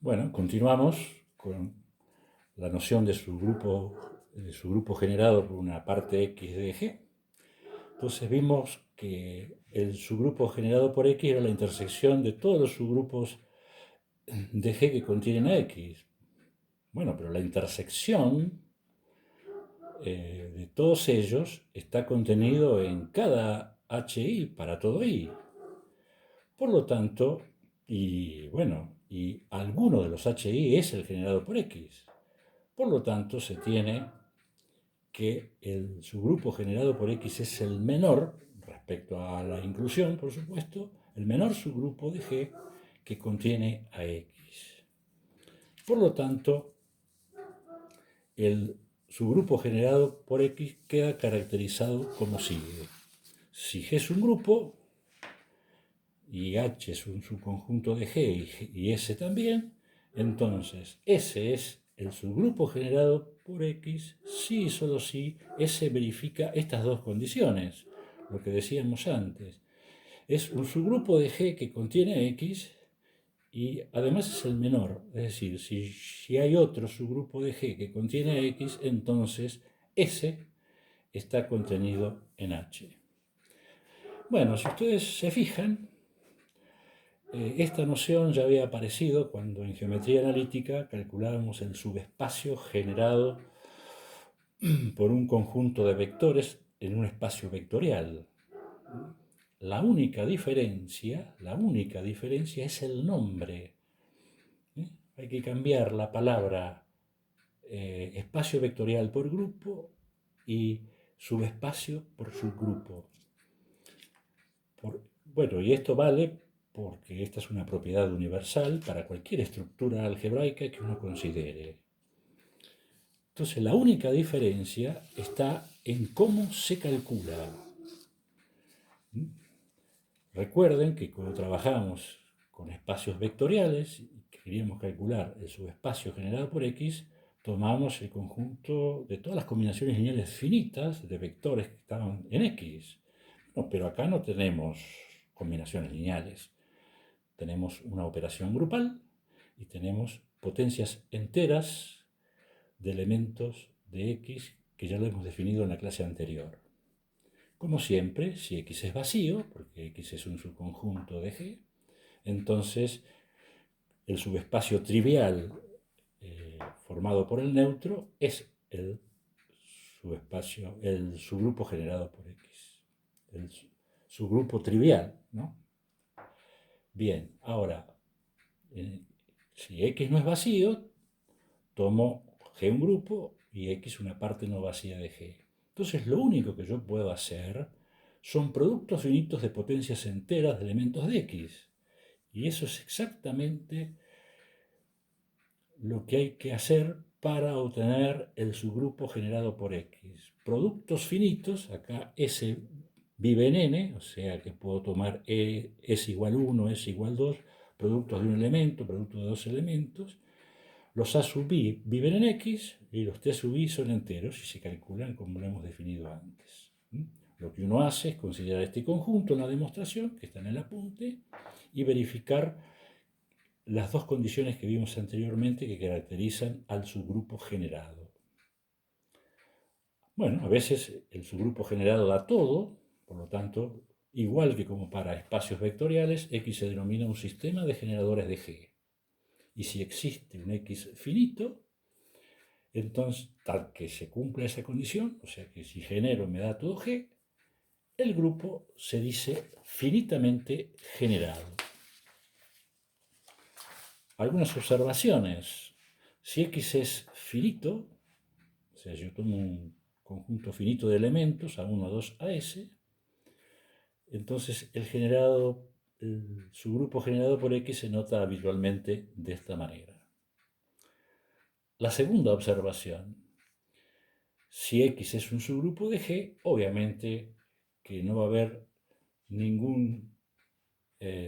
Bueno, continuamos con la noción de su grupo generado por una parte X de G. Entonces vimos que el subgrupo generado por X era la intersección de todos los subgrupos de G que contienen a X. Bueno, pero la intersección de todos ellos está contenido en cada HI para todo I. Por lo tanto, y alguno de los HI es el generado por X. Por lo tanto, se tiene que el subgrupo generado por X es el menor, respecto a la inclusión, por supuesto, el menor subgrupo de G que contiene a X. Por lo tanto, el subgrupo generado por X queda caracterizado como sigue. Si G es un grupo y H es un subconjunto de G y S también, entonces S es el subgrupo generado por X si y solo si S verifica estas dos condiciones, lo que decíamos antes. Es un subgrupo de G que contiene X y además es el menor, es decir, si hay otro subgrupo de G que contiene X, entonces S está contenido en H. Bueno, si ustedes se fijan, esta noción ya había aparecido cuando en geometría analítica calculábamos el subespacio generado por un conjunto de vectores en un espacio vectorial. La única diferencia es el nombre. Hay que cambiar la palabra espacio vectorial por grupo y subespacio por subgrupo. Bueno, y esto vale porque esta es una propiedad universal para cualquier estructura algebraica que uno considere. Entonces, la única diferencia está en cómo se calcula. Recuerden que cuando trabajamos con espacios vectoriales y queríamos calcular el subespacio generado por X, tomamos el conjunto de todas las combinaciones lineales finitas de vectores que estaban en X. No, pero acá no tenemos combinaciones lineales. Tenemos una operación grupal y tenemos potencias enteras de elementos de X que ya lo hemos definido en la clase anterior. Como siempre, si X es vacío, porque X es un subconjunto de G, entonces el subespacio trivial formado por el neutro es el subgrupo generado por X. El subgrupo trivial, ¿no? Bien, ahora, si X no es vacío, tomo G un grupo y X una parte no vacía de G. Entonces lo único que yo puedo hacer son productos finitos de potencias enteras de elementos de X. Y eso es exactamente lo que hay que hacer para obtener el subgrupo generado por X. Productos finitos, acá S vive en N, o sea que puedo tomar S igual 1, S igual 2, productos de un elemento, productos de dos elementos. Los A sub I viven en X y los T sub I son enteros y se calculan como lo hemos definido antes. Lo que uno hace es considerar este conjunto en la demostración, que está en el apunte, y verificar las dos condiciones que vimos anteriormente que caracterizan al subgrupo generado. Bueno, a veces el subgrupo generado da todo, por lo tanto, igual que como para espacios vectoriales, X se denomina un sistema de generadores de G. Y si existe un X finito, entonces, tal que se cumpla esa condición, o sea que si genero me da todo G, el grupo se dice finitamente generado. Algunas observaciones. Si X es finito, o sea, yo tomo un conjunto finito de elementos, A1, A2, AS, entonces el subgrupo generado por X se nota habitualmente de esta manera. La segunda observación. Si X es un subgrupo de G, obviamente que no va a haber ningún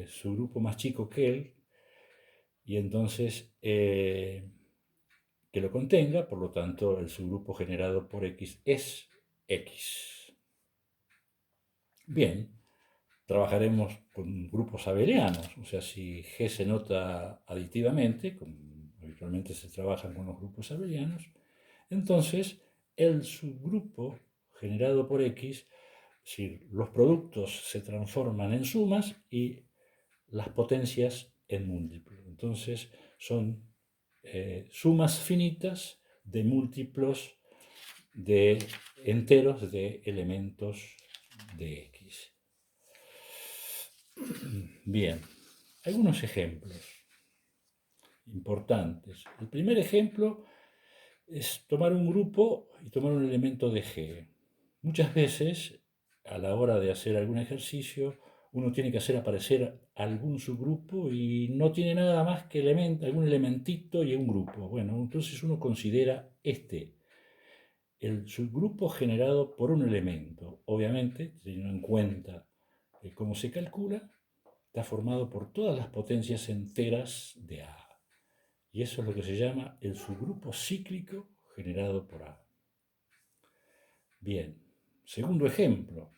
subgrupo más chico que él, y entonces que lo contenga, por lo tanto el subgrupo generado por X es X. Bien, trabajaremos con grupos abelianos, o sea, si G se nota aditivamente, como principalmente se trabajan con los grupos abelianos, entonces el subgrupo generado por X, si los productos se transforman en sumas y las potencias en múltiplos. Entonces son sumas finitas de múltiplos de enteros de elementos de X. Bien, algunos ejemplos importantes. El primer ejemplo es tomar un grupo y tomar un elemento de G. Muchas veces, a la hora de hacer algún ejercicio, uno tiene que hacer aparecer algún subgrupo y no tiene nada más que algún elementito y un grupo. Bueno, entonces uno considera el subgrupo generado por un elemento. Obviamente, teniendo en cuenta cómo se calcula, está formado por todas las potencias enteras de A. Y eso es lo que se llama el subgrupo cíclico generado por A. Bien, segundo ejemplo.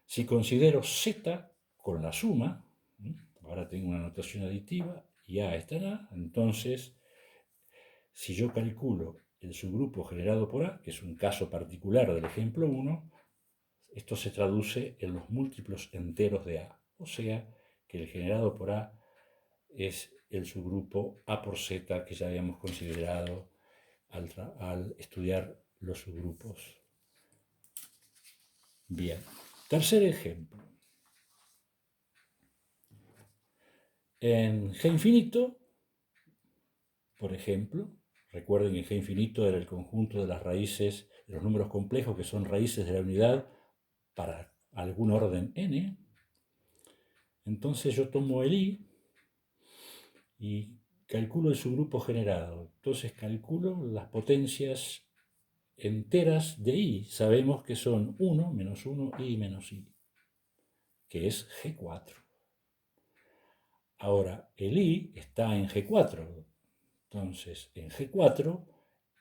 Si considero Z con la suma, ahora tengo una notación aditiva y A está en A, entonces si yo calculo el subgrupo generado por A, que es un caso particular del ejemplo 1, esto se traduce en los múltiplos enteros de A, o sea que el generado por A es el subgrupo A por Z que ya habíamos considerado al estudiar los subgrupos. Bien, tercer ejemplo. En G infinito, por ejemplo, recuerden que G infinito era el conjunto de las raíces de los números complejos que son raíces de la unidad para algún orden n. Entonces yo tomo el I y calculo el subgrupo generado. Entonces calculo las potencias enteras de I. Sabemos que son 1 menos 1 I menos I, que es G4. Ahora, el I está en G4. Entonces, en G4,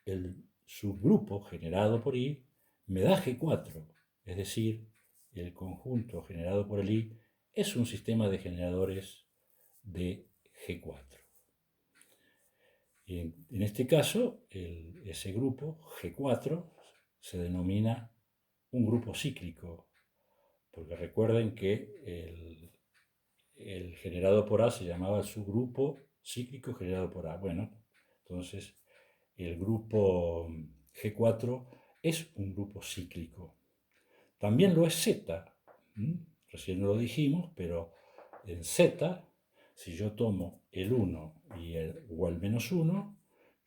el subgrupo generado por I me da G4. Es decir, el conjunto generado por el I es un sistema de generadores de G4. Y en este caso, ese grupo, G4, se denomina un grupo cíclico, porque recuerden que el generado por A se llamaba subgrupo cíclico generado por A. Bueno, entonces el grupo G4 es un grupo cíclico. También lo es Z. Recién no lo dijimos, pero en Z, si yo tomo el 1 o el menos 1,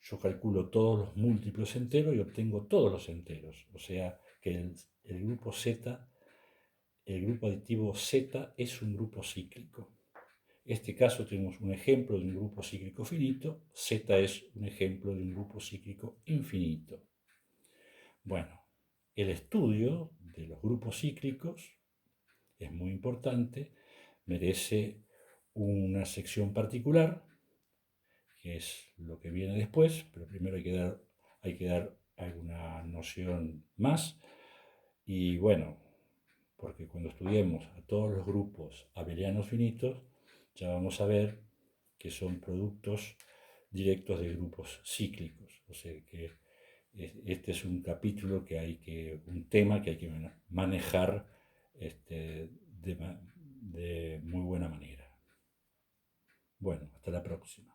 yo calculo todos los múltiplos enteros y obtengo todos los enteros. O sea que el grupo Z, el grupo aditivo Z es un grupo cíclico. En este caso tenemos un ejemplo de un grupo cíclico finito, Z es un ejemplo de un grupo cíclico infinito. Bueno, el estudio de los grupos cíclicos es muy importante, merece una sección particular, que es lo que viene después, pero primero hay que dar alguna noción más. Y bueno, porque cuando estudiemos a todos los grupos abelianos finitos, ya vamos a ver que son productos directos de grupos cíclicos. O sea que este es un capítulo un tema que hay que manejar de muy buena manera. Bueno, hasta la próxima.